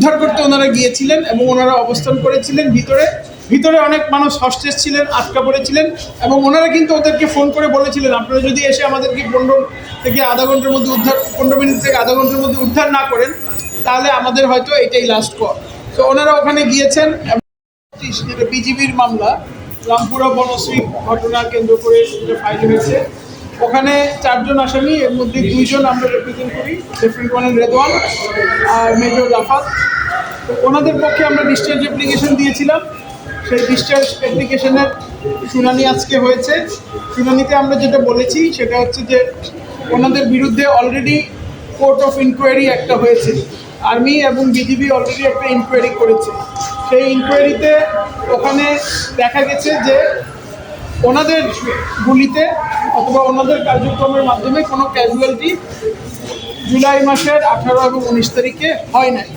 উদ্ধার করতে ওনারা গিয়েছিলেন এবং ওনারা অবস্থান করেছিলেন ভিতরে। ভিতরে অনেক মানুষ হস্টেজ ছিলেন, আটকা পড়েছিলেন এবং ওনারা কিন্তু ওদেরকে ফোন করে বলেছিলেন আপনারা যদি এসে আমাদেরকে 15 থেকে আধা ঘন্টার মধ্যে 15 মিনিট থেকে আধা ঘন্টার মধ্যে উদ্ধার না করেন তাহলে আমাদের হয়তো এটাই লাস্ট কল। তো ওনারা ওখানে গিয়েছেন এবং যেটা বিজিবির মামলা রামপুরা বনশ্রী ঘটনা কেন্দ্র করে ফাইল হয়েছে, ওখানে 4 জন আসামি, এর মধ্যে 2 জন আমরা রিপ্রেজেন্ট করি, লেফটেন্যান্ট কর্নেল রেদওয়ান আর মেজর রাফাত। তো ওনাদের পক্ষে আমরা ডিসচার্জ অ্যাপ্লিকেশন দিয়েছিলাম। সেই ডিসচার্জ অ্যাপ্লিকেশনের শুনানি আজকে হয়েছে। শুনানিতে আমরা যেটা বলেছি সেটা হচ্ছে যে ওনাদের বিরুদ্ধে অলরেডি কোর্ট অফ ইনকোয়ারি একটা হয়েছে, আর্মি এবং বিজিবি অলরেডি একটা ইনকোয়ারি করেছে। সেই ইনকোয়ারিতে ওখানে দেখা গেছে যে ওনাদের গুলিতে অথবা ওনাদের কার্যক্রমের মাধ্যমে কোনো ক্যাজুয়ালিটি জুলাই মাসের 18 এবং 19 তারিখে হয় নাই।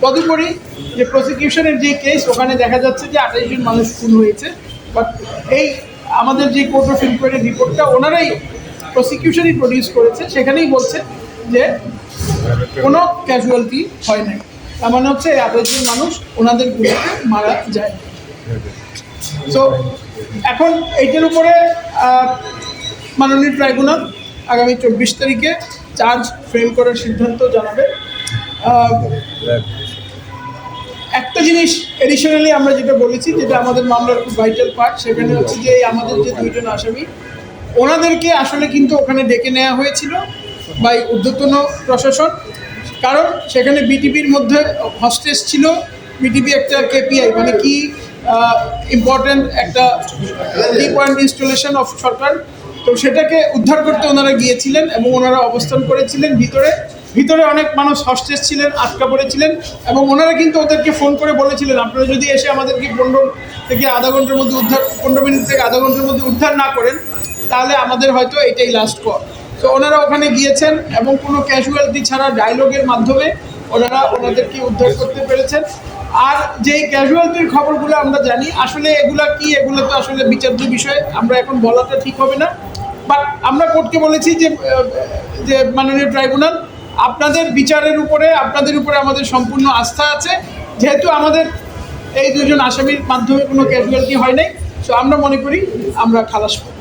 তদুপরি যে প্রসিকিউশনের যে কেস ওখানে দেখা যাচ্ছে যে 28 জন মানুষ খুন হয়েছে, বাট এই আমাদের যে কোর্ট অফ ইনকোয়ারির রিপোর্টটা ওনারাই প্রসিকিউশনই প্রডিউস করেছে, সেখানেই বলছে যে কোনো ক্যাজুয়ালিটি হয় নাই। তার মানে হচ্ছে 28 জন মানুষ ওনাদের গুলিতে মারা যায়। সো এখন এইটার উপরে মাননীয় ট্রাইব্যুনাল আগামী 24 তারিখে চার্জ ফ্রেম করার সিদ্ধান্ত জানাবে। একটা জিনিস এডিশনালি আমরা যেটা বলেছি, যেটা আমাদের মামলার খুব ভাইটাল পার্ট, সেখানে হচ্ছে যে আমাদের যে 2 জন আসামি ওনাদেরকে আসলে কিন্তু ওখানে ডেকে নেওয়া হয়েছিল বাই ঊর্ধ্বতন প্রশাসন, কারণ সেখানে বিটিপির মধ্যে হস্টেজ ছিল। বিটিপি একটা কেপিআই মানে কি ইম্পর্টেন্ট একটা কি পয়েন্ট ইনস্টলেশন অফ সরকার, তো সেটাকে উদ্ধার করতে ওনারা গিয়েছিলেন এবং ওনারা অবস্থান করেছিলেন ভিতরে। ভিতরে অনেক মানুষ হস্টেজ ছিলেন, আটকা পড়েছিলেন এবং ওনারা কিন্তু ওদেরকে ফোন করে বলেছিলেন আপনারা যদি এসে আমাদেরকে 15 থেকে আধা ঘন্টার মধ্যে 15 মিনিট থেকে আধা ঘন্টার মধ্যে উদ্ধার না করেন তাহলে আমাদের হয়তো এটাই লাস্ট কল। তো ওনারা ওখানে গিয়েছেন এবং কোনো ক্যাজুয়ালিটি ছাড়া ডায়লগের মাধ্যমে ওনারা ওনাদেরকে উদ্ধার করতে পেরেছেন। আর যেই ক্যাজুয়ালিটির খবরগুলো আমরা জানি আসলে এগুলো কি, এগুলো তো আসলে বিচার্য বিষয়, আমরা এখন বলাটা ঠিক হবে না। বাট আমরা কোর্টকে বলেছি যে মাননীয় ট্রাইব্যুনাল আপনাদের বিচারের উপরে, আপনাদের উপরে আমাদের সম্পূর্ণ আস্থা আছে, যেহেতু আমাদের এই 2 জন আসামির মাধ্যমে কোনো ক্যাজুয়ালিটি হয় নাই, সো আমরা মনে করি আমরা খালাস পাবো।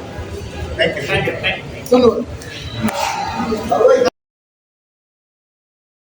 ধন্যবাদ।